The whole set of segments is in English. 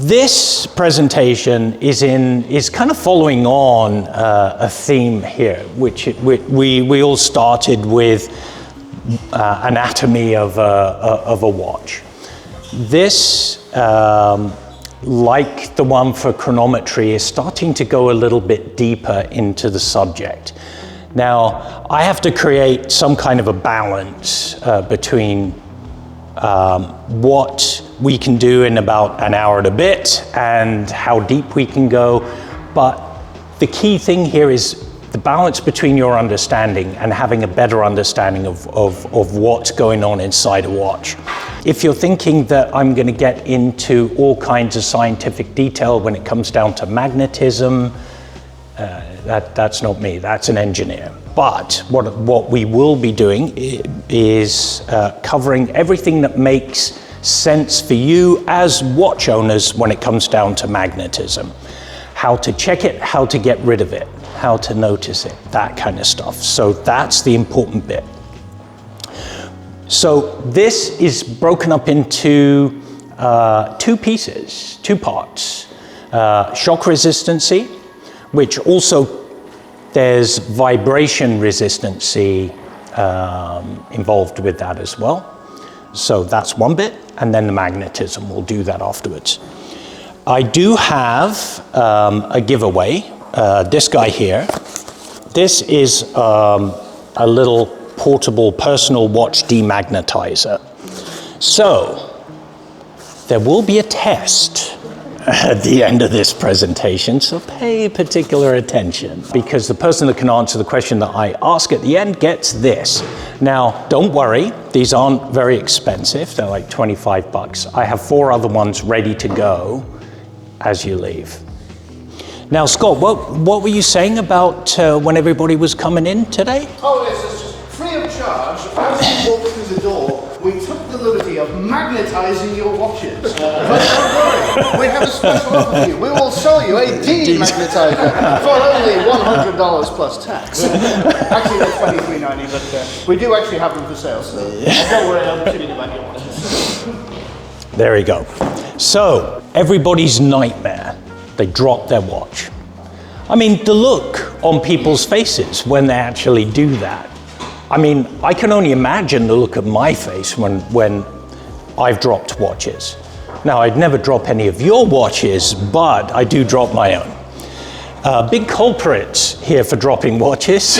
This presentation is kind of following on a theme here, which we all started with anatomy of a watch. This, like the one for chronometry, is starting to go a little bit deeper into the subject. Now, I have to create some kind of a balance between what we can do in about an hour and a bit and how deep we can go. But the key thing here is the balance between your understanding and having a better understanding of what's going on inside a watch. If you're thinking that I'm going to get into all kinds of scientific detail when it comes down to magnetism, that's not me, that's an engineer. But what we will be doing is covering everything that makes sense for you as watch owners when it comes down to magnetism. How to check it, how to get rid of it, how to notice it, that kind of stuff. So that's the important bit. So this is broken up into two pieces, two parts. Shock resistancy, which also there's vibration resistancy involved with that as well. So that's one bit, and then the magnetism, we'll do that afterwards. I do have a giveaway, this guy here. This is a little portable personal watch demagnetizer. So there will be a test at the end of this presentation, so pay particular attention, because the person that can answer the question that I ask at the end gets this. Now, don't worry, these aren't very expensive, they're like 25 bucks. I have 4 other ones ready to go as you leave. Now, Scott, what were you saying about when everybody was coming in today? Oh, yes, it's just free of charge. As you walk through the door, we took the liberty of magnetizing your watches. But don't worry, we have a special offer for you. We will sell you a de-magnetizer for only $100 plus tax. Actually, that's $23.90, but we do actually have them for sale, so don't worry, I'm kidding about your watches. There we go. So, everybody's nightmare, they drop their watch. I mean, the look on people's faces when they actually do that. I mean, I can only imagine the look of my face when I've dropped watches. Now, I'd never drop any of your watches, but I do drop my own. Big culprits here for dropping watches.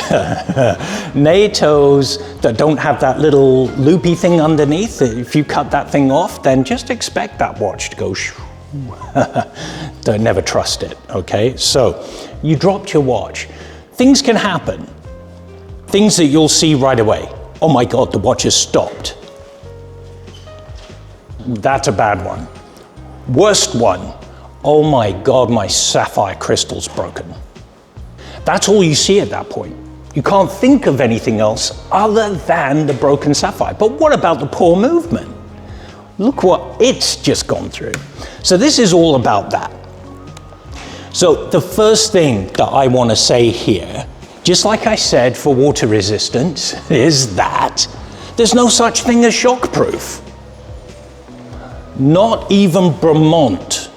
NATOs that don't have that little loopy thing underneath. If you cut that thing off, then just expect that watch to go shoo. Don't never trust it, okay? So, you dropped your watch. Things can happen. Things that you'll see right away. Oh my God, the watch has stopped. That's a bad one. Worst one. Oh my God, my sapphire crystal's broken. That's all you see at that point. You can't think of anything else other than the broken sapphire. But what about the poor movement? Look what it's just gone through. So this is all about that. So the first thing that I want to say here, just like I said for water resistance, is that there's no such thing as shockproof. Not even Bremont,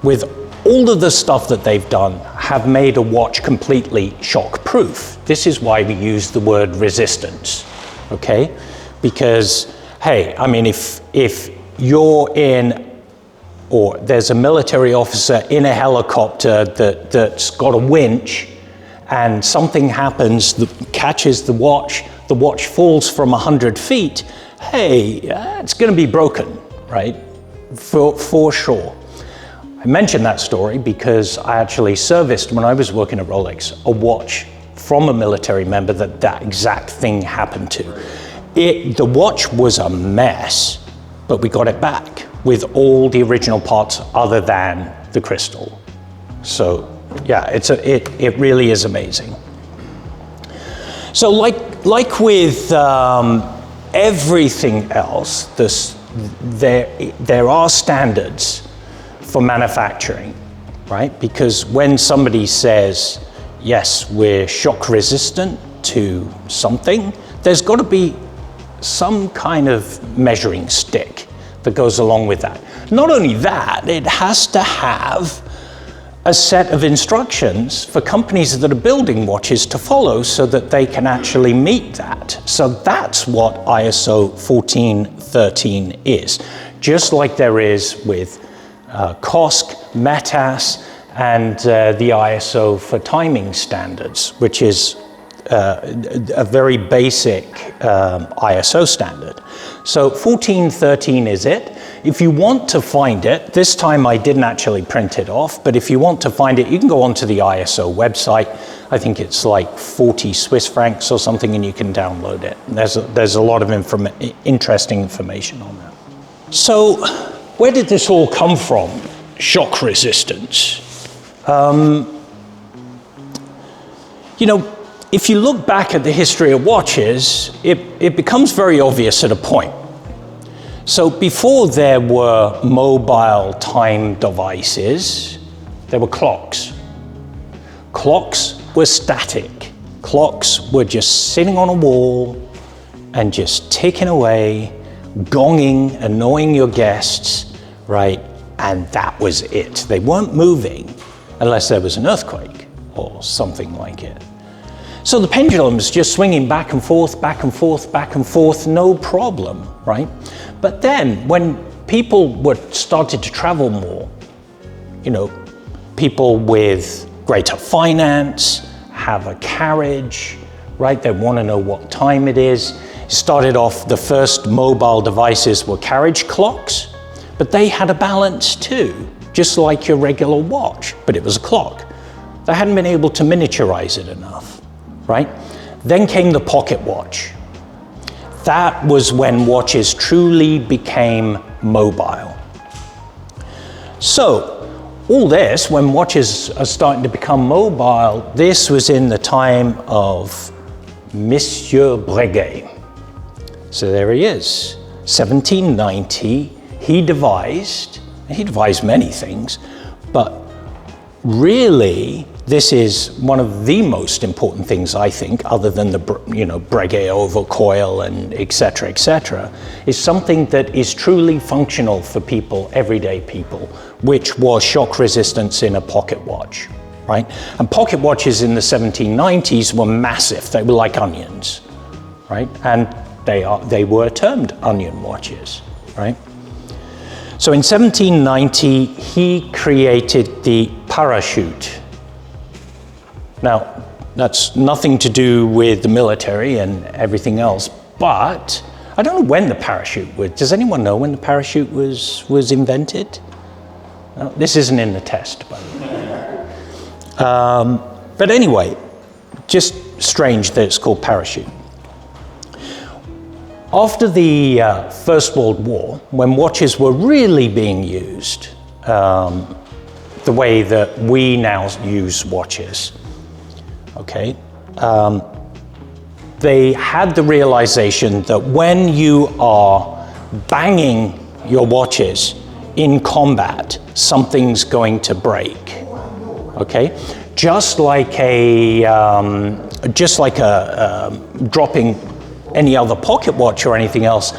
with all of the stuff that they've done, have made a watch completely shockproof. This is why we use the word resistance, okay? Because, hey, I mean, if you're in, or there's a military officer in a helicopter that's got a winch, and something happens that catches the watch falls from 100 feet, hey, it's gonna be broken, right? For sure. I mentioned that story because I actually serviced, when I was working at Rolex, a watch from a military member that exact thing happened to. The watch was a mess, but we got it back with all the original parts other than the crystal. So yeah, it really is amazing. So like with everything else, there are standards for manufacturing, right? Because when somebody says, yes, we're shock resistant to something, there's got to be some kind of measuring stick that goes along with that. Not only that, it has to have a set of instructions for companies that are building watches to follow so that they can actually meet that. So that's what ISO 1413 is. Just like there is with COSC, METAS, and the ISO for timing standards, which is a very basic ISO standard. So 1413 is it. If you want to find it, this time I didn't actually print it off, but if you want to find it, you can go onto the ISO website. I think it's like 40 Swiss francs or something, and you can download it. There's a lot of interesting information on that. So where did this all come from? Shock resistance. You know, if you look back at the history of watches, it becomes very obvious at a point. So before there were mobile time devices, there were clocks. Clocks were static. Clocks were just sitting on a wall and just ticking away, gonging, annoying your guests, right? And that was it. They weren't moving unless there was an earthquake or something like it. So the pendulum's just swinging back and forth, back and forth, back and forth, no problem, right? But then when people started to travel more, you know, people with greater finance have a carriage, right? They want to know what time it is. It started off, the first mobile devices were carriage clocks, but they had a balance too, just like your regular watch, but it was a clock. They hadn't been able to miniaturize it enough, right? Then came the pocket watch. That was when watches truly became mobile. So, all this, when watches are starting to become mobile, this was in the time of Monsieur Breguet. So there he is, 1790, he devised many things, but really, this is one of the most important things, I think, other than the Breguet oval coil and et cetera, is something that is truly functional for people, everyday people, which was shock resistance in a pocket watch, right? And pocket watches in the 1790s were massive. They were like onions, right? And they were termed onion watches, right? So in 1790, he created the parachute. Now, that's nothing to do with the military and everything else, but I don't know when the parachute was. Does anyone know when the parachute was invented? No, this isn't in the test, by the way. But anyway, just strange that it's called parachute. After the First World War, when watches were really being used the way that we now use watches, okay, they had the realization that when you are banging your watches in combat, something's going to break, okay? Just like dropping any other pocket watch or anything else,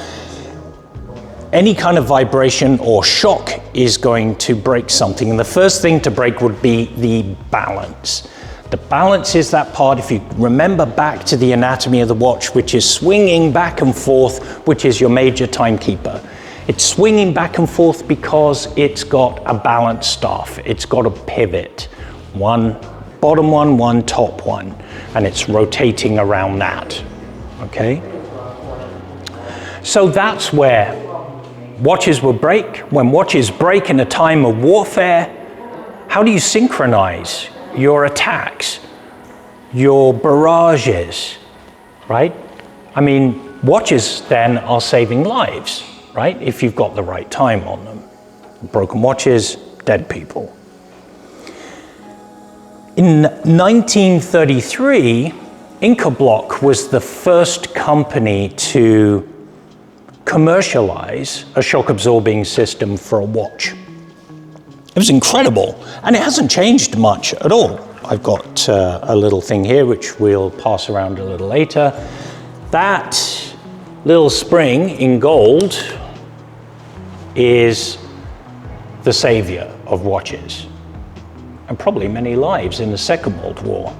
any kind of vibration or shock is going to break something. And the first thing to break would be the balance. The balance is that part, if you remember back to the anatomy of the watch, which is swinging back and forth, which is your major timekeeper. It's swinging back and forth because it's got a balance staff. It's got a pivot. One bottom one top one, and it's rotating around that. Okay? So that's where watches will break. When watches break in a time of warfare, how do you synchronize your attacks, your barrages, right? I mean, watches then are saving lives, right? If you've got the right time on them. Broken watches, dead people. In 1933, Incabloc was the first company to commercialize a shock-absorbing system for a watch. It was incredible, and it hasn't changed much at all. I've got a little thing here, which we'll pass around a little later. That little spring in gold is the savior of watches, and probably many lives in the Second World War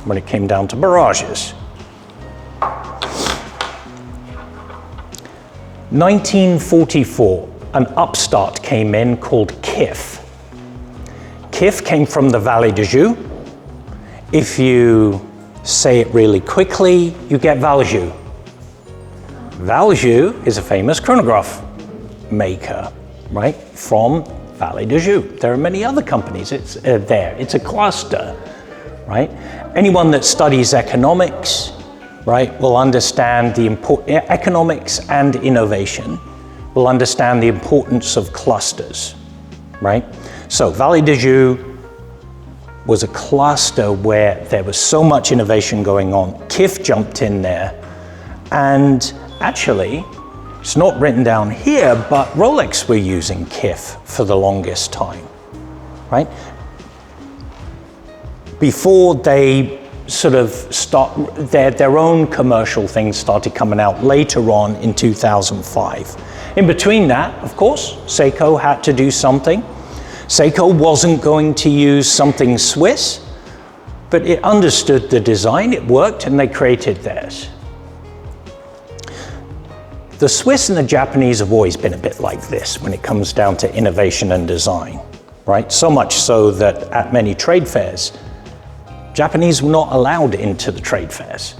when it came down to barrages. 1944, an upstart came in called Kif. Kif came from the Vallée de Joux. If you say it really quickly, you get Valjoux. Valjoux is a famous chronograph maker, right, from Vallée de Joux. There are many other companies there. It's a cluster, right? Anyone that studies economics, right, will understand the economics and innovation, will understand the importance of clusters, right? So Vallée de Joux was a cluster where there was so much innovation going on. Kif jumped in there, and actually, it's not written down here, but Rolex were using Kif for the longest time, right? Before they sort of their own commercial things started coming out later on in 2005. In between that, of course, Seiko had to do something. Seiko wasn't going to use something Swiss, but it understood the design, it worked, and they created theirs. The Swiss and the Japanese have always been a bit like this when it comes down to innovation and design, right? So much so that at many trade fairs, Japanese were not allowed into the trade fairs.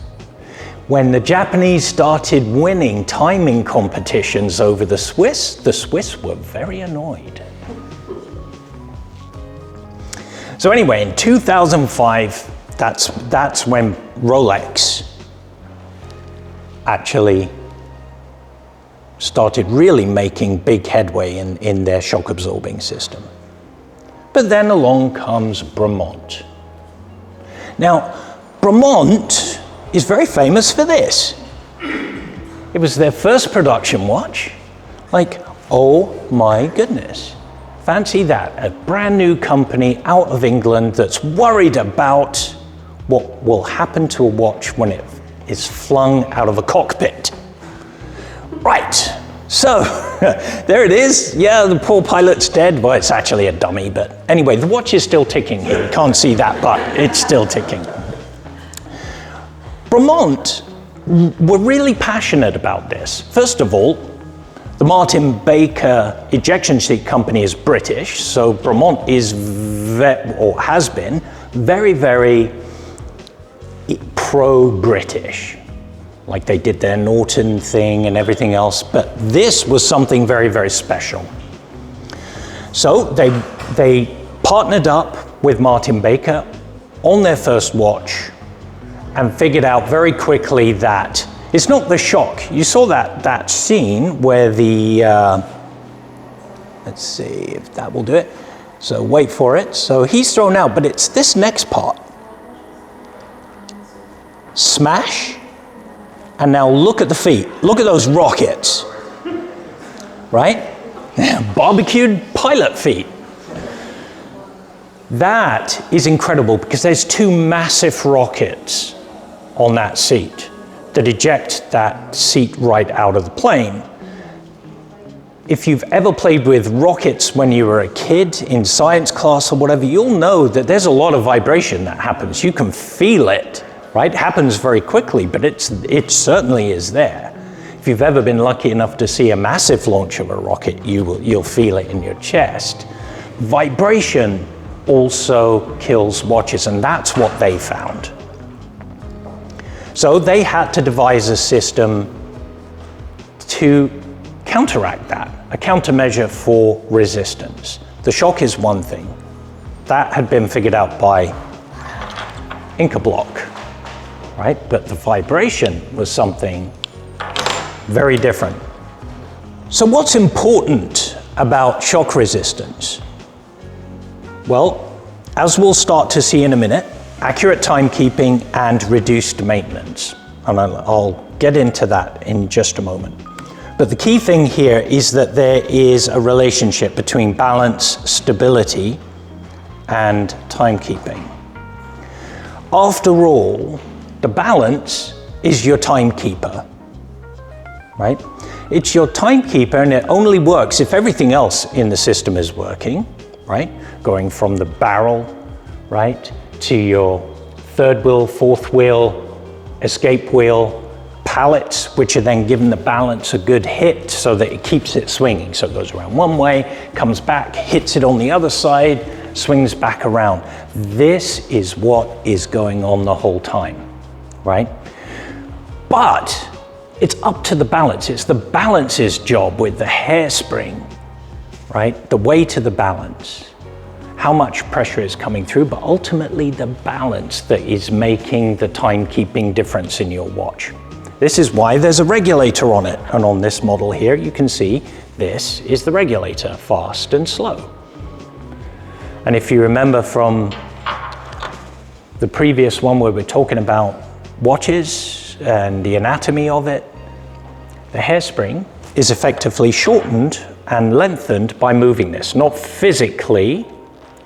When the Japanese started winning timing competitions over the Swiss were very annoyed. So anyway, in 2005, that's when Rolex actually started really making big headway in their shock absorbing system. But then along comes Bremont. Now, Bremont is very famous for this. It was their first production watch. Like, oh my goodness. Fancy that, a brand new company out of England that's worried about what will happen to a watch when it is flung out of a cockpit. Right, so there it is. Yeah, the poor pilot's dead. Well, it's actually a dummy, but anyway, the watch is still ticking here. You can't see that, but it's still ticking. Bremont were really passionate about this. First of all, the Martin Baker ejection seat company is British, so Bremont is, or has been, very, very pro-British. Like they did their Norton thing and everything else, but this was something very, very special. So they partnered up with Martin Baker on their first watch and figured out very quickly that it's not the shock. You saw that scene where the, let's see if that will do it. So wait for it. So he's thrown out, but it's this next part. Smash. And now look at the feet. Look at those rockets, right? Barbecued pilot feet. That is incredible because there's two massive rockets on that seat that eject that seat right out of the plane. If you've ever played with rockets when you were a kid in science class or whatever, you'll know that there's a lot of vibration that happens. You can feel it. Right? It happens very quickly, but it certainly is there. If you've ever been lucky enough to see a massive launch of a rocket, you'll feel it in your chest. Vibration also kills watches, and that's what they found. So they had to devise a system to counteract that, a countermeasure for resistance. The shock is one thing. That had been figured out by Incabloc. Right? But the vibration was something very different. So what's important about shock resistance? Well, as we'll start to see in a minute, accurate timekeeping and reduced maintenance. And I'll get into that in just a moment. But the key thing here is that there is a relationship between balance, stability, and timekeeping. After all, the balance is your timekeeper, right? It's your timekeeper, and it only works if everything else in the system is working, right? Going from the barrel, right, to your third wheel, fourth wheel, escape wheel, pallets, which are then given the balance a good hit so that it keeps it swinging. So it goes around one way, comes back, hits it on the other side, swings back around. This is what is going on the whole time, right? But it's up to the balance. It's the balance's job with the hairspring, right? The weight of the balance, how much pressure is coming through, but ultimately the balance that is making the timekeeping difference in your watch. This is why there's a regulator on it. And on this model here, you can see this is the regulator, fast and slow. And if you remember from the previous one where we're talking about watches and the anatomy of it, the hairspring is effectively shortened and lengthened by moving this, not physically,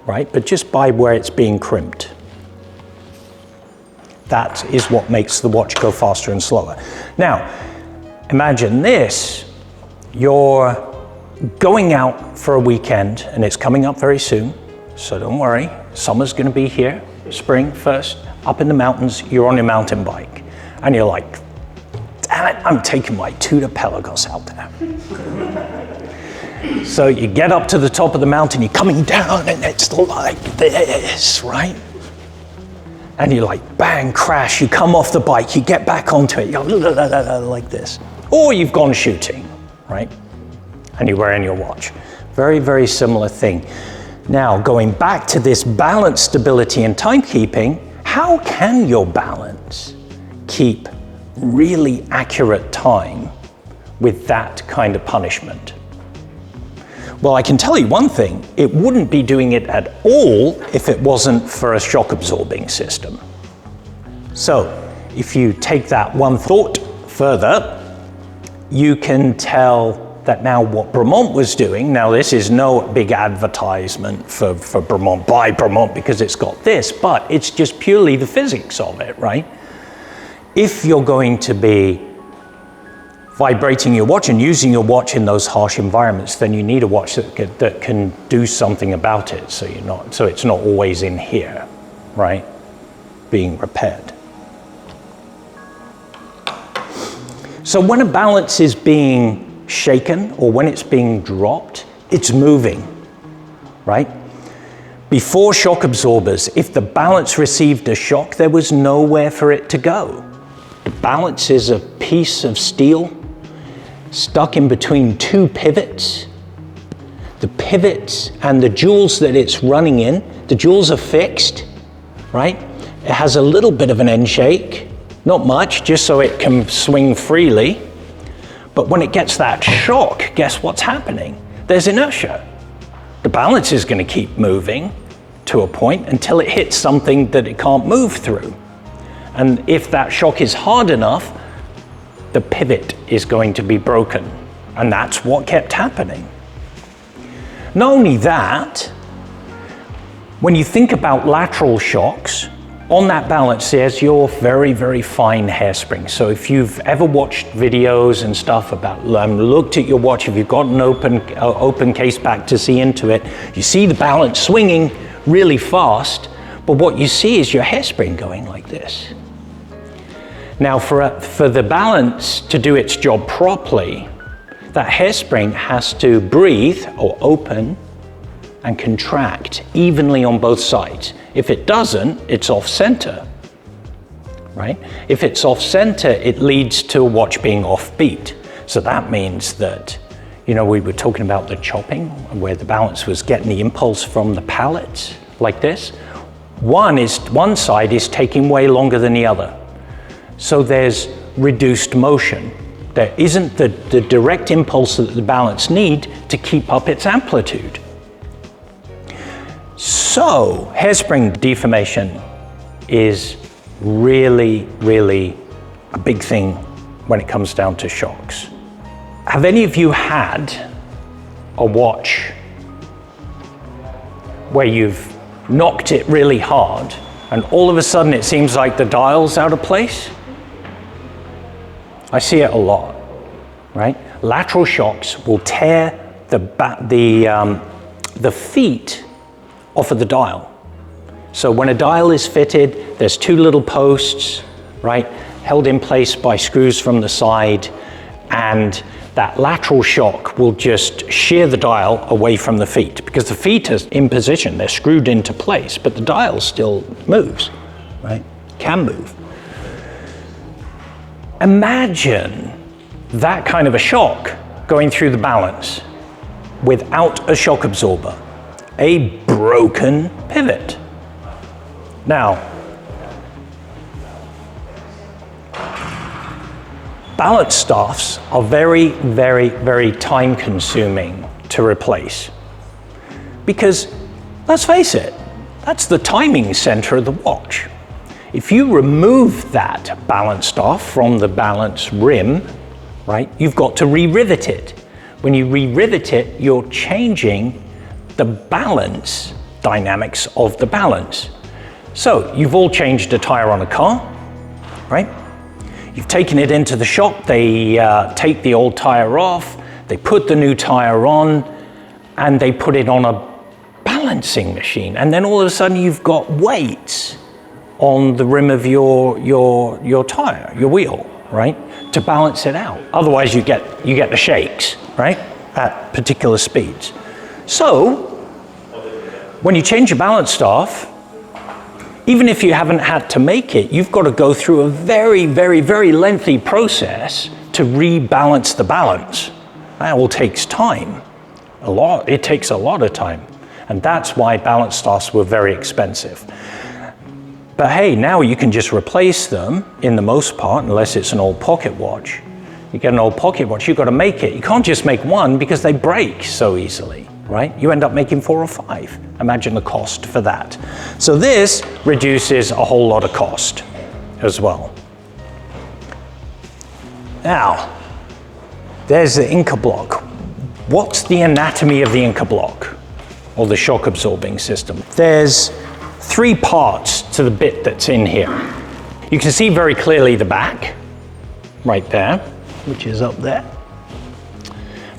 right, but just by where it's being crimped. That is what makes the watch go faster and slower. Now, imagine this. You're going out for a weekend, and it's coming up very soon, so don't worry. Summer's going to be here, spring first, up in the mountains. You're on your mountain bike, and you're like, damn it, I'm taking my Tudor Pelagos out there. So you get up to the top of the mountain, you're coming down, and it's like this, right? And you're like, bang, crash, you come off the bike, you get back onto it, you're like this. Or you've gone shooting, right? And you're wearing your watch. Very, very similar thing. Now, going back to this balance, stability, and timekeeping, how can your balance keep really accurate time with that kind of punishment? Well, I can tell you one thing, it wouldn't be doing it at all if it wasn't for a shock absorbing system. So, if you take that one thought further, you can tell that now what Bremont was doing, now this is no big advertisement for Bremont, buy Bremont because it's got this, but it's just purely the physics of it, right? If you're going to be vibrating your watch and using your watch in those harsh environments, then you need a watch that can do something about it, so it's not always in here, right, being repaired. So when a balance is being shaken or when it's being dropped, it's moving, right? Before shock absorbers, if the balance received a shock, there was nowhere for it to go. The balance is a piece of steel stuck in between two pivots. The pivots and the jewels that it's running in, the jewels are fixed, right? It has a little bit of an end shake, not much, just so it can swing freely. But when it gets that shock, guess what's happening? There's inertia. The balance is going to keep moving to a point until it hits something that it can't move through. And if that shock is hard enough, the pivot is going to be broken. And that's what kept happening. Not only that, when you think about lateral shocks, on that balance there's your very, very fine hairspring. So if you've ever watched videos and stuff about, looked at your watch, if you've got an open case back to see into it, you see the balance swinging really fast, but what you see is your hairspring going like this. Now, for the balance to do its job properly, that hairspring has to breathe or open and contract evenly on both sides. If it doesn't, it's off center, right? If it's off center, it leads to a watch being off beat. So that means that, we were talking about the chopping, where the balance was getting the impulse from the pallets, like this. One side is taking way longer than the other. So there's reduced motion. There isn't the direct impulse that the balance needs to keep up its amplitude. So hairspring deformation is really, really a big thing when it comes down to shocks. Have any of you had a watch where you've knocked it really hard and all of a sudden it seems like the dial's out of place? I see it a lot, right? lateral shocks will tear the feet off of the dial. So when a dial is fitted, there's two little posts, right, held in place by screws from the side, and that lateral shock will just shear the dial away from the feet, because the feet are in position, they're screwed into place, but the dial still moves, right, can move. Imagine that kind of a shock going through the balance without a shock absorber, a broken pivot. Now, balance staffs are very, very, very time consuming to replace, because let's face it, that's the timing center of the watch. If you remove that balance staff from the balance rim, right, you've got to re-rivet it. When you re-rivet it, you're changing the balance dynamics of the balance. So you've all changed a tire on a car, right? You've taken it into the shop, they take the old tire off, they put the new tire on, and they put it on a balancing machine. And then all of a sudden you've got weights on the rim of your tire, your wheel, right? To balance it out. Otherwise you get the shakes, right? At particular speeds. So when you change your balance staff, even if you haven't had to make it, you've got to go through a very, very, very lengthy process to rebalance the balance. That all takes time. It takes a lot of time. And that's why balance staffs were very expensive. But hey, now you can just replace them in the most part, unless it's an old pocket watch. You get an old pocket watch, you've got to make it. You can't just make one because they break so easily, right? You end up making 4 or 5. Imagine the cost for that. So this reduces a whole lot of cost as well. Now, there's the Incabloc. What's the anatomy of the Incabloc, or the shock absorbing system? There's 3 parts to the bit that's in here. You can see very clearly the back, right there, which is up there.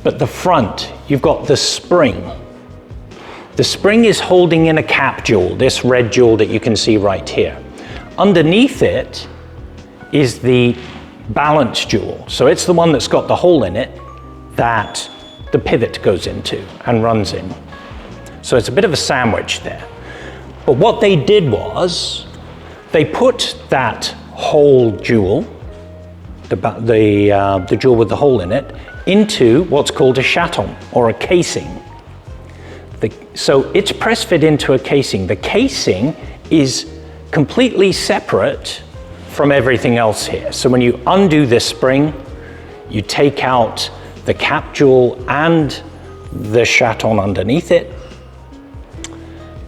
But the front, you've got the spring. The spring is holding in a cap jewel, this red jewel that you can see right here. Underneath it is the balance jewel. So it's the one that's got the hole in it that the pivot goes into and runs in. So it's a bit of a sandwich there. But what they did was, they put that whole jewel, the jewel with the hole in it, into what's called a chaton, or a casing. So it's press fit into a casing. The casing is completely separate from everything else here. So when you undo this spring, you take out the cap jewel and the chaton underneath it,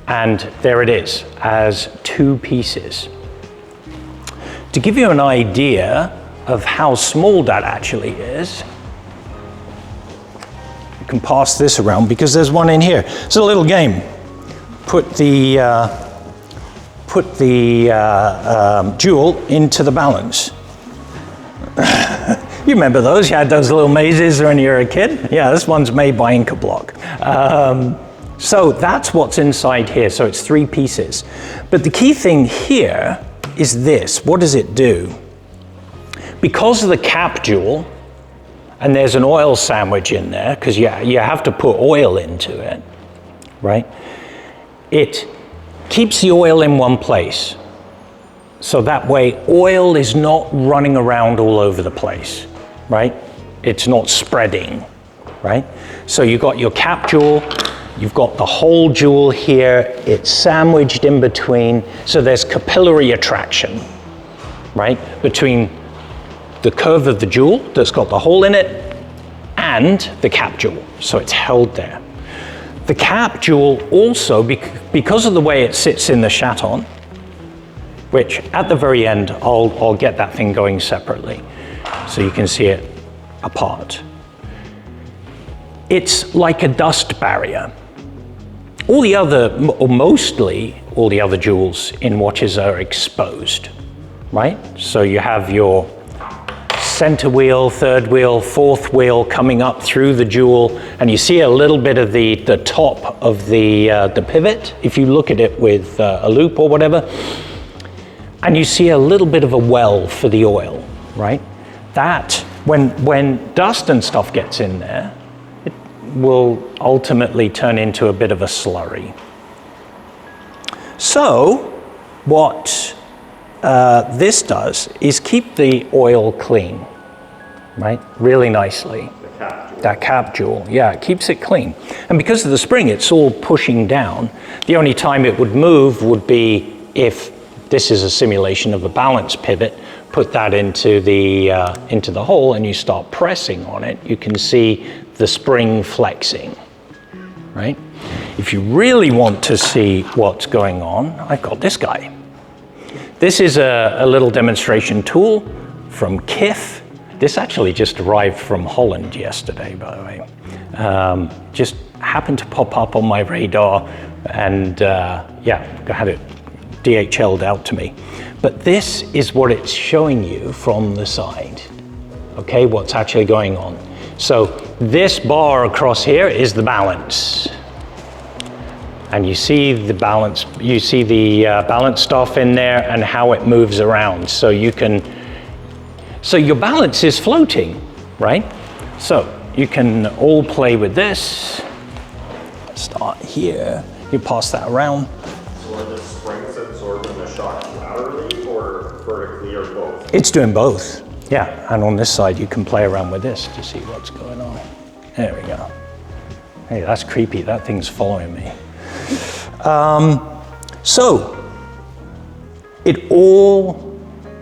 and there it is, as 2 pieces. To give you an idea of how small that actually is, you can pass this around because there's one in here. It's a little game. Put the jewel into the balance. You remember those? You had those little mazes when you were a kid? Yeah, this one's made by Incabloc. So that's what's inside here. So it's 3 pieces. But the key thing here is this. What does it do? Because of the cap jewel, and there's an oil sandwich in there, because you have to put oil into it, right? It keeps the oil in one place. So that way oil is not running around all over the place, right? It's not spreading, right? So you've got your cap jewel, you've got the whole jewel here, it's sandwiched in between, so there's capillary attraction, right? Between the curve of the jewel that's got the hole in it and the cap jewel, so it's held there. The cap jewel also, because of the way it sits in the chaton, which at the very end, I'll get that thing going separately so you can see it apart. It's like a dust barrier. All the other, or mostly all the other jewels in watches are exposed, right? So you have your center wheel, third wheel, fourth wheel coming up through the jewel, and you see a little bit of the top of the pivot, if you look at it with a loop or whatever, and you see a little bit of a well for the oil, right? That, when dust and stuff gets in there, it will ultimately turn into a bit of a slurry. So, what this does is keep the oil clean, right? Really nicely. That cap jewel, yeah, it keeps it clean. And because of the spring, it's all pushing down. The only time it would move would be if this is a simulation of a balance pivot, put that into the hole and you start pressing on it, you can see the spring flexing, right? If you really want to see what's going on, I've got this guy. This is a little demonstration tool from KIF. This actually just arrived from Holland yesterday, by the way. Just happened to pop up on my radar and yeah, I had it DHL'd out to me. But this is what it's showing you from the side, okay, what's actually going on. So this bar across here is the balance. And you see the balance, you see the balance stuff in there and how it moves around. So you can, so your balance is floating, right? So you can all play with this. Start here, you pass that around. So are the springs absorbing the shock laterally or vertically or both? It's doing both, yeah. And on this side, you can play around with this to see what's going on. There we go. Hey, that's creepy, that thing's following me. So, it all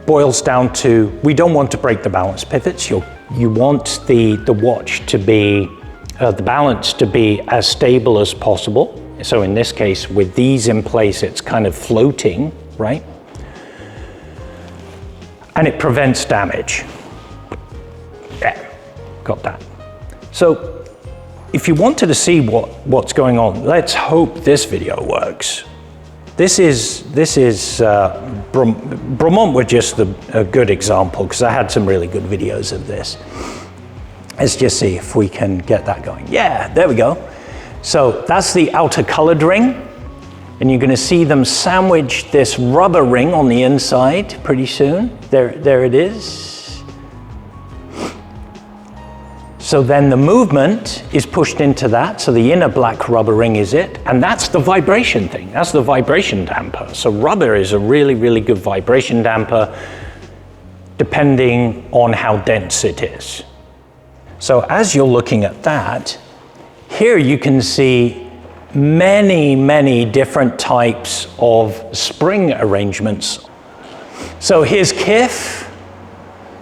boils down to, we don't want to break the balance pivots. You want the watch to be, the balance to be as stable as possible. So in this case, with these in place, it's kind of floating, right? And it prevents damage. Yeah, got that. So, if you wanted to see what's going on, let's hope this video works. This is Bremont were just a good example because I had some really good videos of this. Let's just see if we can get that going. Yeah, there we go. So that's the outer colored ring, and you're going to see them sandwich this rubber ring on the inside pretty soon. There it is. So then the movement is pushed into that, so the inner black rubber ring is it, and that's the vibration thing, that's the vibration damper. So rubber is a really, really good vibration damper depending on how dense it is. So as you're looking at that, here you can see many, many different types of spring arrangements. So here's KIF,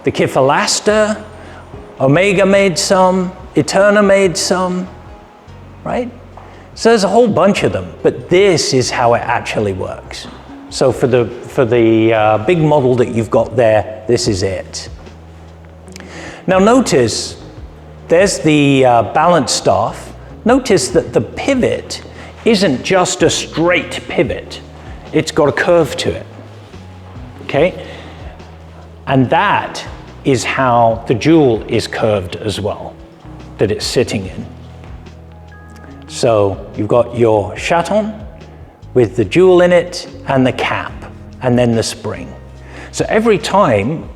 the KIF Elaster, Omega made some, Eterna made some, right? So there's a whole bunch of them, but this is how it actually works. So for the big model that you've got there, this is it. Now notice, there's the balance staff. Notice that the pivot isn't just a straight pivot. It's got a curve to it, okay? And that is how the jewel is curved as well, that it's sitting in. So you've got your chaton with the jewel in it and the cap, and then the spring. So every time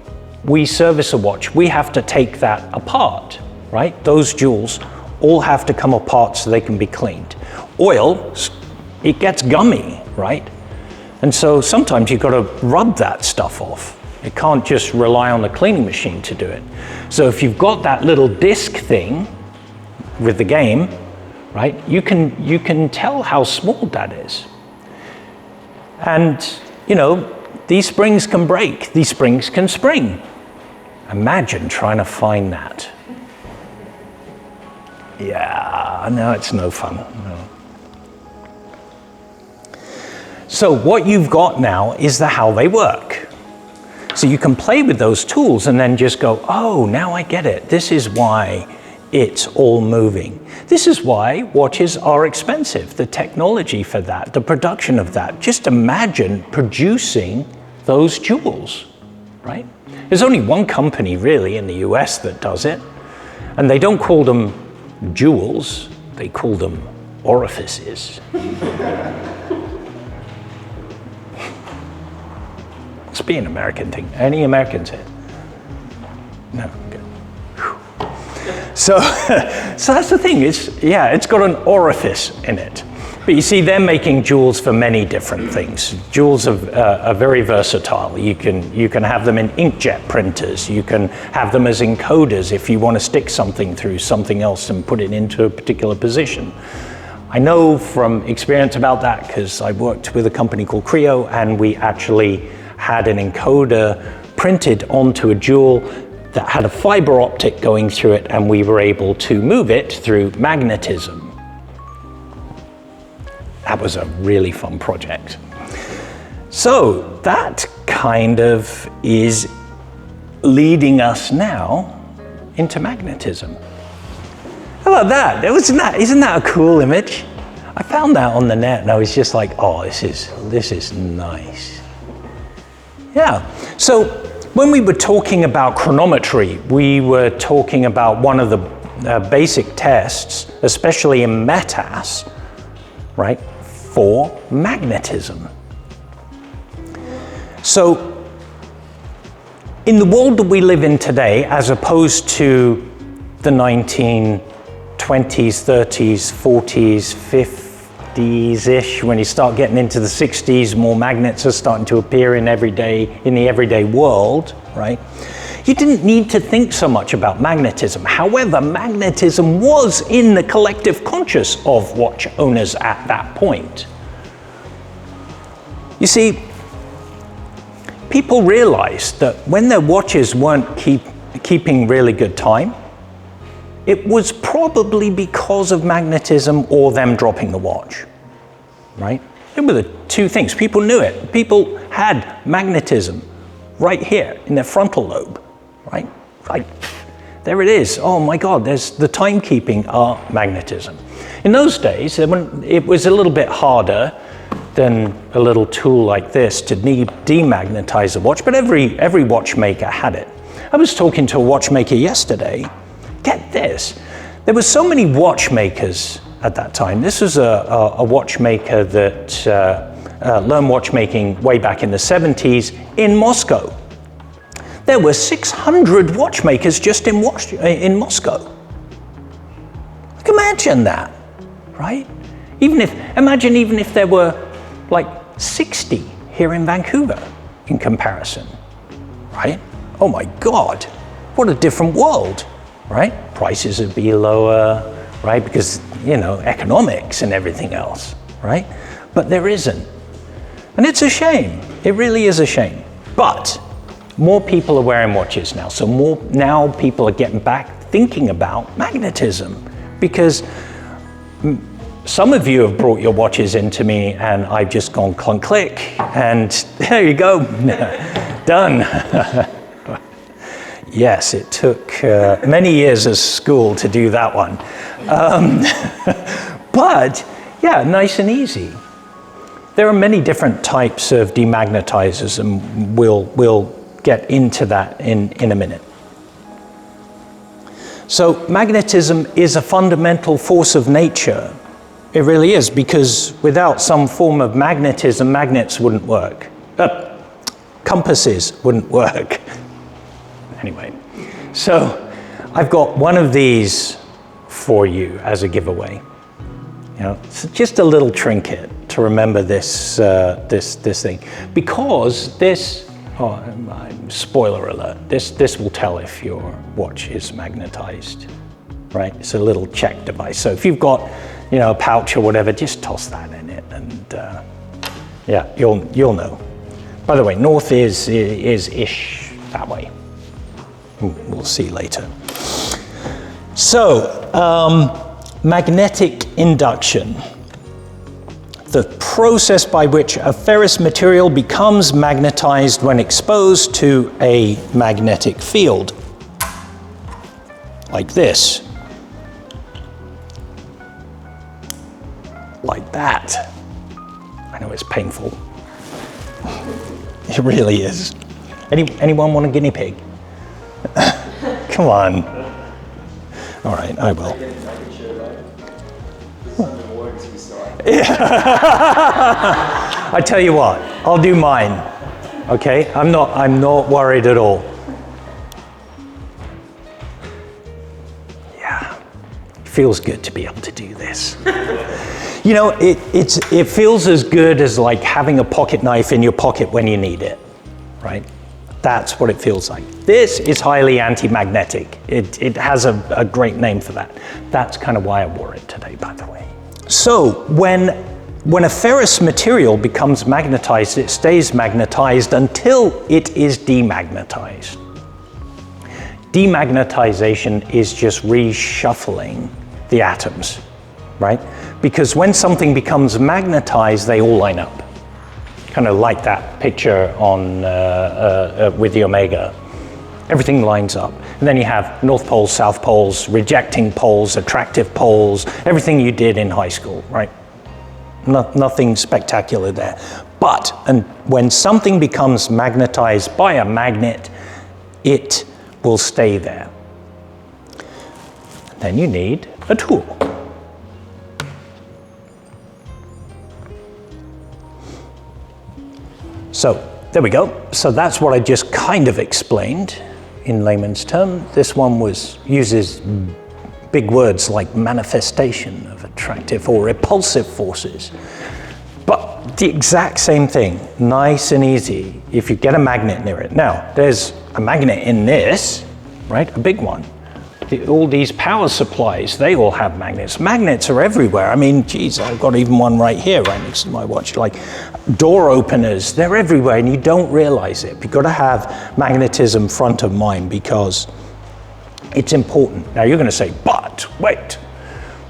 we service a watch, we have to take that apart, right? Those jewels all have to come apart so they can be cleaned. Oil, it gets gummy, right? And so sometimes you've got to rub that stuff off. It can't just rely on the cleaning machine to do it. So if you've got that little disc thing with the game, right, you can tell how small that is. And, you know, these springs can break, these springs can spring. Imagine trying to find that. Yeah, no, it's no fun. No. So what you've got now is how they work. So you can play with those tools and then just go, oh, now I get it. This is why it's all moving. This is why watches are expensive. The technology for that, the production of that. Just imagine producing those jewels, right? There's only one company really in the US that does it, and they don't call them jewels, they call them orifices. Must be an American thing. Any Americans here? No, good. So that's the thing, it's got an orifice in it. But you see, they're making jewels for many different things. Jewels are very versatile. You can have them in inkjet printers. You can have them as encoders if you want to stick something through something else and put it into a particular position. I know from experience about that because I worked with a company called Creo, and we actually had an encoder printed onto a jewel that had a fiber optic going through it, and we were able to move it through magnetism. That was a really fun project. So that kind of is leading us now into magnetism. How about that? Isn't that a cool image? I found that on the net and I was just like, oh, this is nice. Yeah, so when we were talking about chronometry, we were talking about one of the basic tests, especially in METAS, right, for magnetism. So in the world that we live in today, as opposed to the 1920s, 30s, 40s, 50s-ish, when you start getting into the 60s, more magnets are starting to appear in the everyday world, right? You didn't need to think so much about magnetism. However, magnetism was in the collective conscious of watch owners at that point. You see, people realized that when their watches weren't keeping really good time, it was probably because of magnetism or them dropping the watch, right? They were the two things. People knew it. People had magnetism right here in their frontal lobe, right? Right, there it is. Oh my God, there's the timekeeping magnetism. In those days, it was a little bit harder than a little tool like this to demagnetize a watch, but every watchmaker had it. I was talking to a watchmaker yesterday. Get this, there were so many watchmakers at that time. This was a watchmaker that learned watchmaking way back in the 70s in Moscow. There were 600 watchmakers just in Moscow. Like, imagine that, right? Imagine if there were like 60 here in Vancouver in comparison, right? Oh my God, what a different world, right? Prices would be lower, right? Because, economics and everything else, right? But there isn't. And it's a shame. It really is a shame. But more people are wearing watches now. So now people are getting back thinking about magnetism, because some of you have brought your watches into me and I've just gone clunk click and there you go, done. Yes, it took many years of school to do that one. But yeah, nice and easy. There are many different types of demagnetizers, and we'll get into that in a minute. So magnetism is a fundamental force of nature. It really is, because without some form of magnetism, magnets wouldn't work. Compasses wouldn't work. Anyway, so I've got one of these for you as a giveaway. It's just a little trinket to remember this thing, because this. Oh, spoiler alert! This will tell if your watch is magnetized, right? It's a little check device. So if you've got, a pouch or whatever, just toss that in it, and yeah, you'll know. By the way, north is ish that way. We'll see later. So, magnetic induction. The process by which a ferrous material becomes magnetized when exposed to a magnetic field. Like this. Like that. I know it's painful. It really is. Anyone want a guinea pig? Come on. All right, I will. I tell you what, I'll do mine. Okay, I'm not worried at all. Yeah, it feels good to be able to do this. You know, it feels as good as like having a pocket knife in your pocket when you need it, right? That's what it feels like. This is highly anti-magnetic. It has a great name for that. That's kind of why I wore it today, by the way. So when a ferrous material becomes magnetized, it stays magnetized until it is demagnetized. Demagnetization is just reshuffling the atoms, right? Because when something becomes magnetized, they all line up. Kind of like that picture on with the omega. Everything lines up. And then you have north poles, south poles, rejecting poles, attractive poles, everything you did in high school, right? Nothing spectacular there. But when something becomes magnetized by a magnet, it will stay there. Then you need a tool. So there we go. So that's what I just kind of explained in layman's term. This one uses big words like manifestation of attractive or repulsive forces. But the exact same thing, nice and easy, if you get a magnet near it. Now, there's a magnet in this, right? A big one. All these power supplies, they all have magnets. Magnets are everywhere. I mean, geez, I've got even one right here, right next to my watch. Like door openers, they're everywhere and you don't realize it. You've got to have magnetism front of mind because it's important. Now you're going to say, but wait,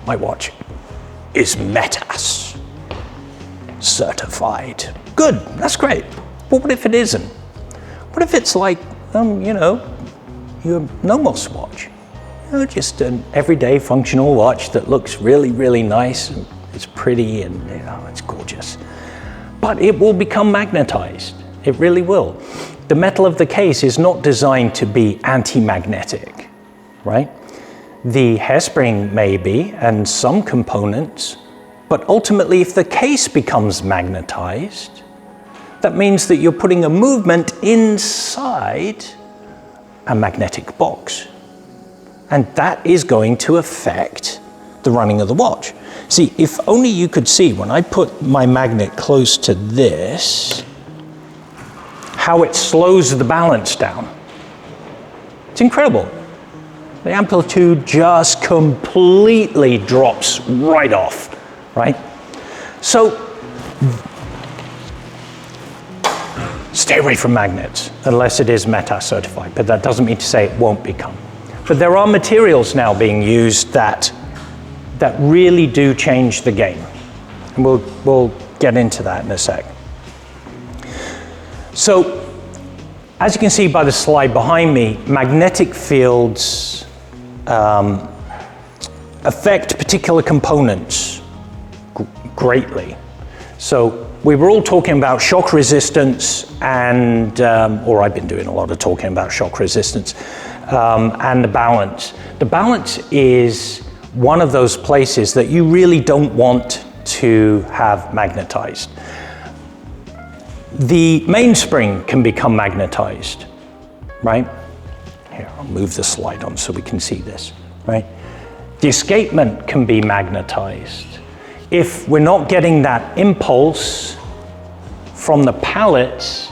my watch is METAS certified. Good, that's great. But what if it isn't? What if it's like, your Nomos watch? Just an everyday functional watch that looks really, really nice. And it's pretty and it's gorgeous. But it will become magnetized. It really will. The metal of the case is not designed to be anti-magnetic, right? The hairspring may be, and some components, but ultimately if the case becomes magnetized, that means that you're putting a movement inside a magnetic box. And that is going to affect the running of the watch. See, if only you could see when I put my magnet close to this, how it slows the balance down. It's incredible. The amplitude just completely drops right off, right? So, stay away from magnets unless it is METAS certified, but that doesn't mean to say it won't become. But there are materials now being used that really do change the game. And we'll get into that in a sec. So, as you can see by the slide behind me, magnetic fields affect particular components greatly. So, we were all talking about shock resistance and, or I've been doing a lot of talking about shock resistance, and the balance. The balance is one of those places that you really don't want to have magnetized. The mainspring can become magnetized, right? Here, I'll move the slide on so we can see this, right? The escapement can be magnetized. If we're not getting that impulse from the pallets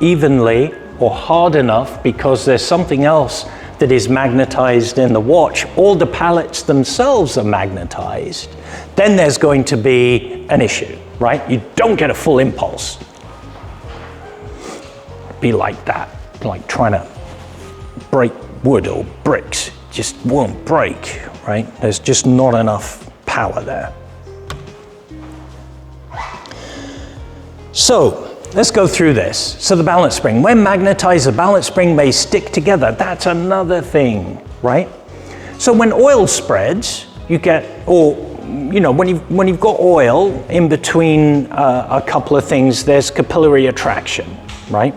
evenly or hard enough because there's something else that is magnetized in the watch, or the pallets themselves are magnetized, then there's going to be an issue, right? You don't get a full impulse. Be like that, like trying to break wood or bricks, just won't break, right? There's just not enough power there. So, let's go through this. So the balance spring, when magnetized, the balance spring may stick together. That's another thing, right? So when oil spreads, you get, or when you've got oil in between a couple of things, there's capillary attraction, right?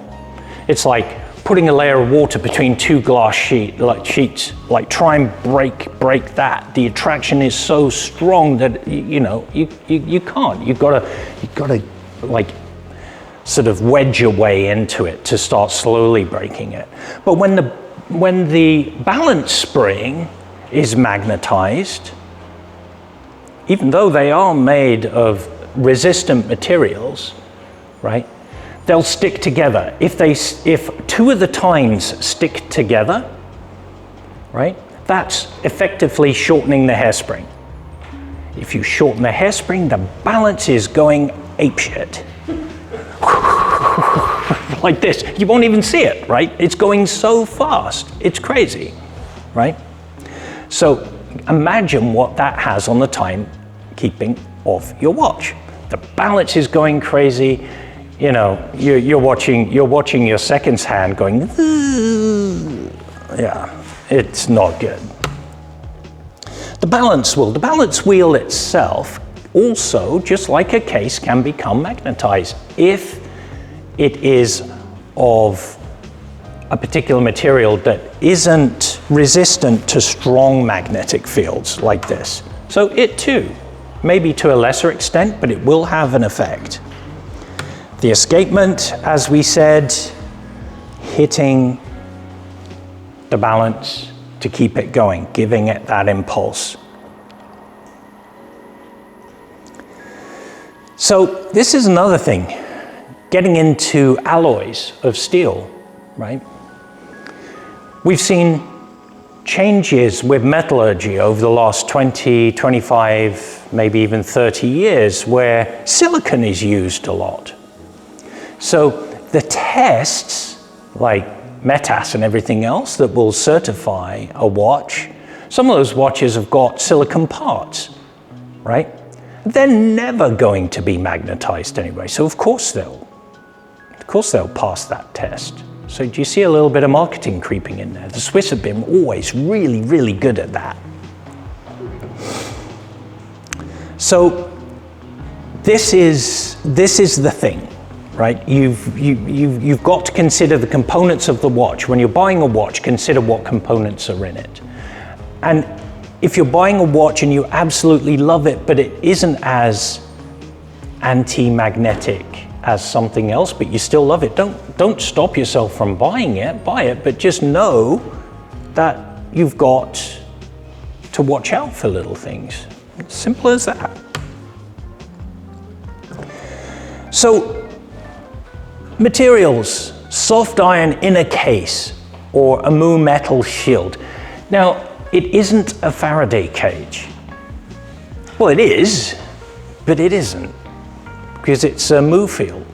It's like putting a layer of water between two glass sheets, like try and break that. The attraction is so strong that you can't. You've got to like sort of wedge your way into it to start slowly breaking it. But when the balance spring is magnetized, even though they are made of resistant materials, right? They'll stick together. If two of the tines stick together, right? That's effectively shortening the hairspring. If you shorten the hairspring, the balance is going apeshit. Like this. You won't even see it, right? It's going so fast. It's crazy, right? So imagine what that has on the timekeeping of your watch. The balance is going crazy. You know, you're watching your seconds hand going, yeah, it's not good. The balance wheel itself also, just like a case, can become magnetized if it is of a particular material that isn't resistant to strong magnetic fields like this. So it too, maybe to a lesser extent, but it will have an effect. The escapement, as we said, hitting the balance to keep it going, giving it that impulse. So this is another thing, getting into alloys of steel, right? We've seen changes with metallurgy over the last 20, 25, maybe even 30 years where silicon is used a lot. So the tests, like METAS and everything else that will certify a watch, some of those watches have got silicon parts, right? They're never going to be magnetized anyway, so of course they'll pass that test. So do you see a little bit of marketing creeping in there? The Swiss have been always really, really good at that. So this is the thing. Right, you've got to consider the components of the watch. When you're buying a watch, consider what components are in it. And if you're buying a watch and you absolutely love it, but it isn't as anti-magnetic as something else, but you still love it, don't stop yourself from buying it. Buy it, but just know that you've got to watch out for little things. Simple as that. So, materials, soft iron in a case or a mu metal shield. Now, it isn't a Faraday cage. Well, it is, but it isn't, because it's a mu field.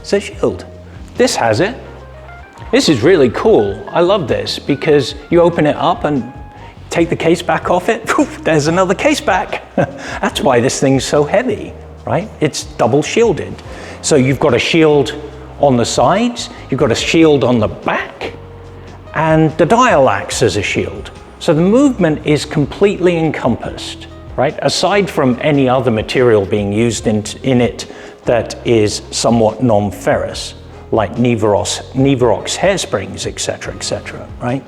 It's a shield. This has it. This is really cool. I love this because you open it up and take the case back off it. Poof, there's another case back. That's why this thing's so heavy, right? It's double shielded. So you've got a shield on the sides, you've got a shield on the back, and the dial acts as a shield. So the movement is completely encompassed, right? Aside from any other material being used in it that is somewhat non-ferrous, like Niverox hairsprings, etc., right?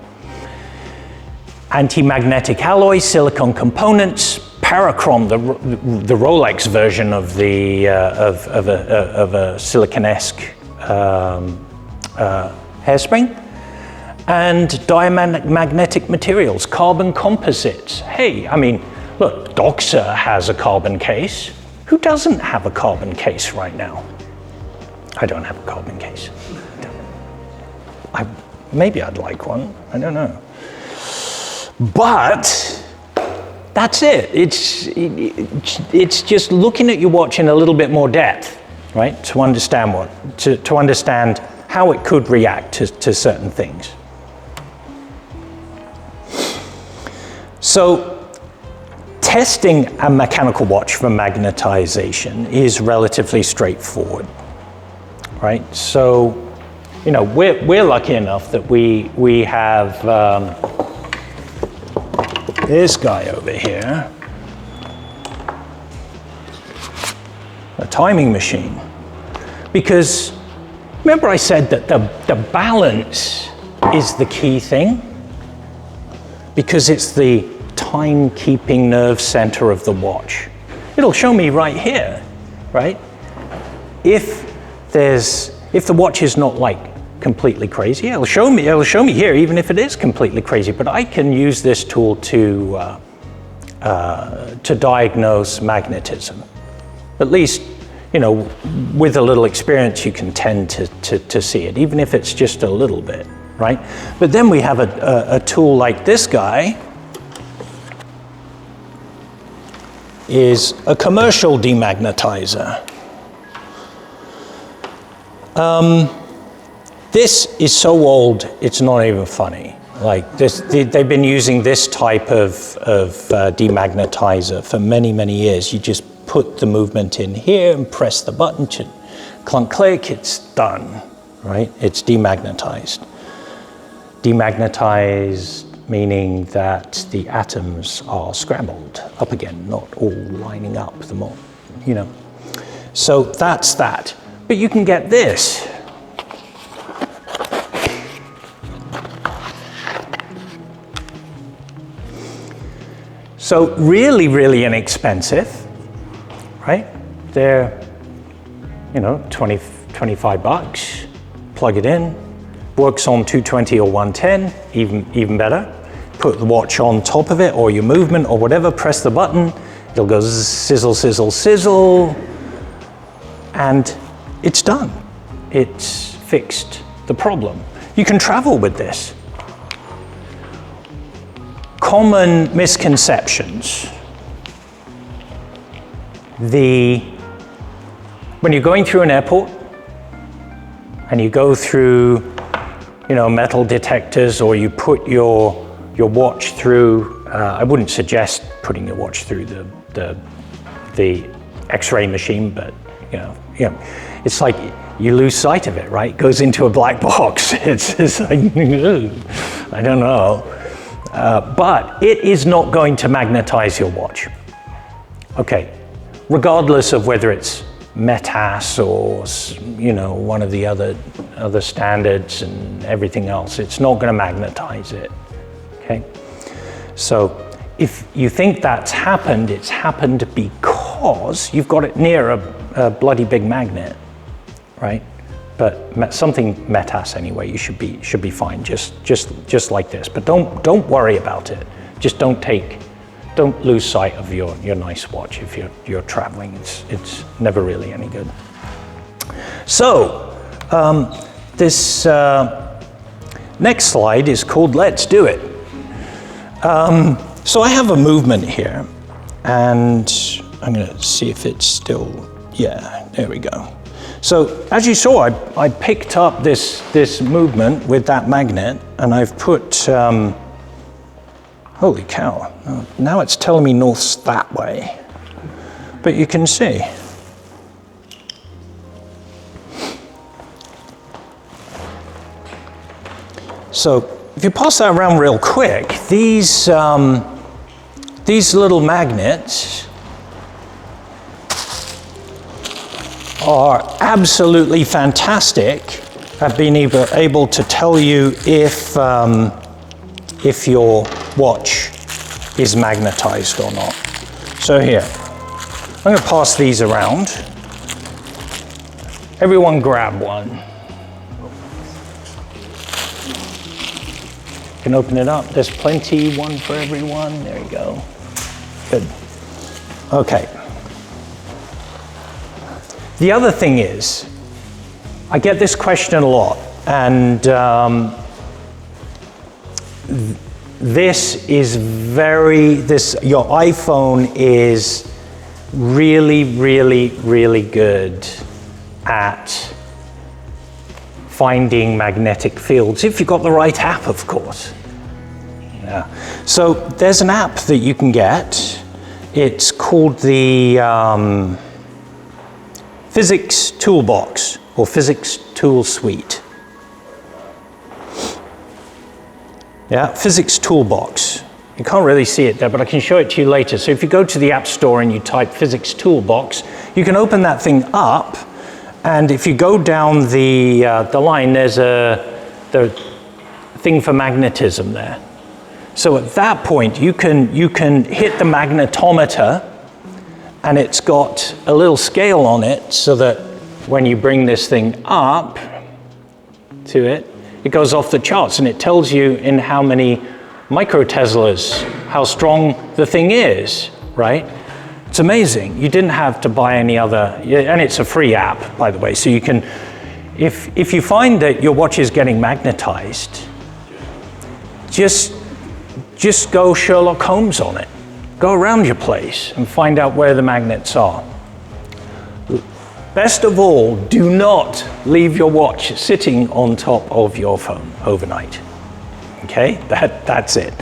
Anti-magnetic alloys, silicon components, Parachrom, the Rolex version of a silicon-esque hairspring, and diamagnetic materials, carbon composites. Hey, I mean, look, Doxa has a carbon case. Who doesn't have a carbon case right now? I don't have a carbon case. Maybe I'd like one, I don't know. But that's it. It's just looking at your watch in a little bit more depth, right? To understand to understand how it could react to certain things. So testing a mechanical watch for magnetization is relatively straightforward, right? So, you know, we're lucky enough that we have this guy over here, a timing machine, because remember I said that the balance is the key thing? Because it's the time-keeping nerve center of the watch. It'll show me right here, right? If the watch is not like completely crazy, it'll show me here, even if it is completely crazy. But I can use this tool to diagnose magnetism. At least, you know, with a little experience, you can tend to see it, even if it's just a little bit, right? But then we have a tool like this guy, is a commercial de-magnetizer. This is so old, it's not even funny. Like this, they've been using this type of de-magnetizer for many, many years. You just put the movement in here and press the button, clunk, click, it's done, right? It's demagnetized. Demagnetized meaning that the atoms are scrambled up again, not all lining up, the more, you know. So that's that. But you can get this. So really, really inexpensive, right? They're, you know, 25 bucks, plug it in, works on 220 or 110, even better. Put the watch on top of it or your movement or whatever, press the button, it'll go sizzle, sizzle, sizzle, and it's done. It's fixed the problem. You can travel with this. Common misconceptions. When you're going through an airport and you go through, you know, metal detectors, or you put your watch through, I wouldn't suggest putting your watch through the X-ray machine, but you know, it's like you lose sight of it, right? It goes into a black box. It's like, I don't know. But it is not going to magnetize your watch. Okay, regardless of whether it's METAS or, you know, one of the other standards and everything else, it's not going to magnetize it. Okay, so if you think that's happened, it's happened because you've got it near a bloody big magnet, right? But something METAS anyway, you should be fine, just like this. But don't worry about it. Just don't lose sight of your nice watch if you're traveling. It's never really any good. So this next slide is called Let's Do It. So I have a movement here, and I'm going to see if it's still, yeah, there we go. So as you saw, I picked up this movement with that magnet, and I've put, holy cow, now it's telling me north's that way. But you can see. So if you pass that around real quick, these little magnets are absolutely fantastic at being able to tell you if your watch is magnetized or not. So here, I'm going to pass these around. Everyone grab one. You can open it up. There's plenty, one for everyone. There you go. Good. Okay. The other thing is, I get this question a lot, and your iPhone is really, really, really good at finding magnetic fields, if you've got the right app, of course. Yeah. So there's an app that you can get. It's called the Physics Toolbox, or Physics Tool Suite. Yeah, Physics Toolbox. You can't really see it there, but I can show it to you later. So if you go to the App Store and you type Physics Toolbox, you can open that thing up, And if you go down the line, there's the thing for magnetism there. So at that point, you can hit the magnetometer, and it's got a little scale on it so that when you bring this thing up to it, it goes off the charts, and it tells you in how many microteslas, how strong the thing is, right? It's amazing. You didn't have to buy any other, and it's a free app, by the way, so you can, if you find that your watch is getting magnetized, just go Sherlock Holmes on it. Go around your place and find out where the magnets are. Best of all, do not leave your watch sitting on top of your phone overnight. Okay, that's it.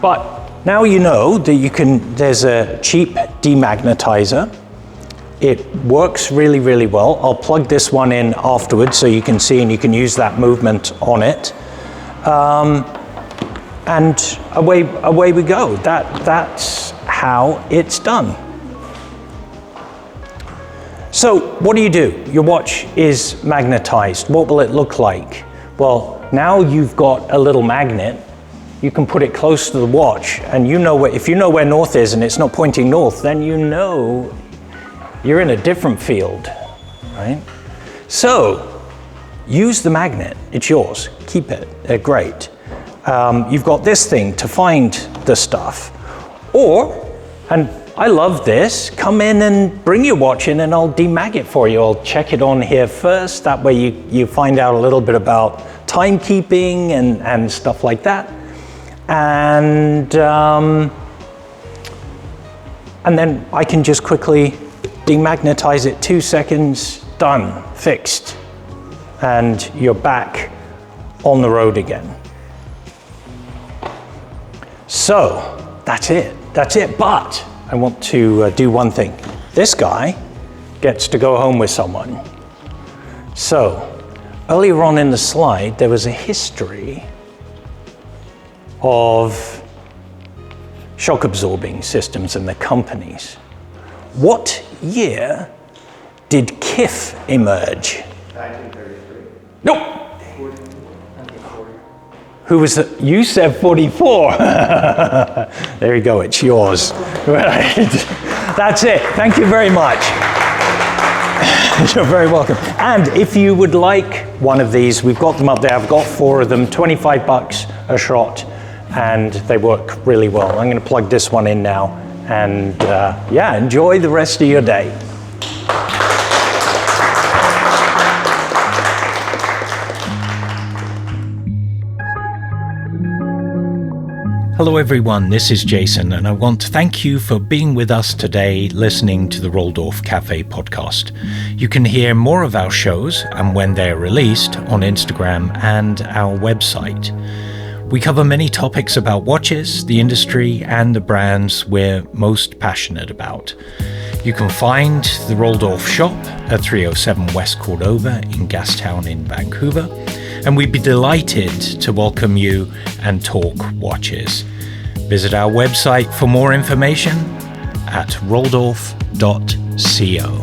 But now you know that there's a cheap demagnetizer. It works really, really well. I'll plug this one in afterwards so you can see, and you can use that movement on it. And away we go. That's how it's done. So what do? Your watch is magnetized. What will it look like? Well, now you've got a little magnet. You can put it close to the watch, and if you know where north is and it's not pointing north, then you know you're in a different field, right? So use the magnet. It's yours. Keep it. They're great. You've got this thing to find the stuff. And I love this, come in and bring your watch in and I'll demag it for you. I'll check it on here first. That way you find out a little bit about timekeeping and stuff like that. And then I can just quickly demagnetize it, 2 seconds, done, fixed. And you're back on the road again. So that's it, but I want to do one thing. This guy gets to go home with someone. So earlier on in the slide, there was a history of shock absorbing systems and the companies. What year did KIF emerge? 1933. Nope. Who was it? You said 44. There you go, it's yours. Right. That's it. Thank you very much. You're very welcome. And if you would like one of these, we've got them up there. I've got 4 of them, $25 a shot, and they work really well. I'm going to plug this one in now, and enjoy the rest of your day. Hello everyone, this is Jason, and I want to thank you for being with us today listening to the Roldorf Cafe Podcast. You can hear more of our shows and when they're released on Instagram and our website. We cover many topics about watches, the industry, and the brands we're most passionate about. You can find the Roldorf shop at 307 West Cordova in Gastown in Vancouver, and we'd be delighted to welcome you and talk watches. Visit our website for more information at roldorf.co.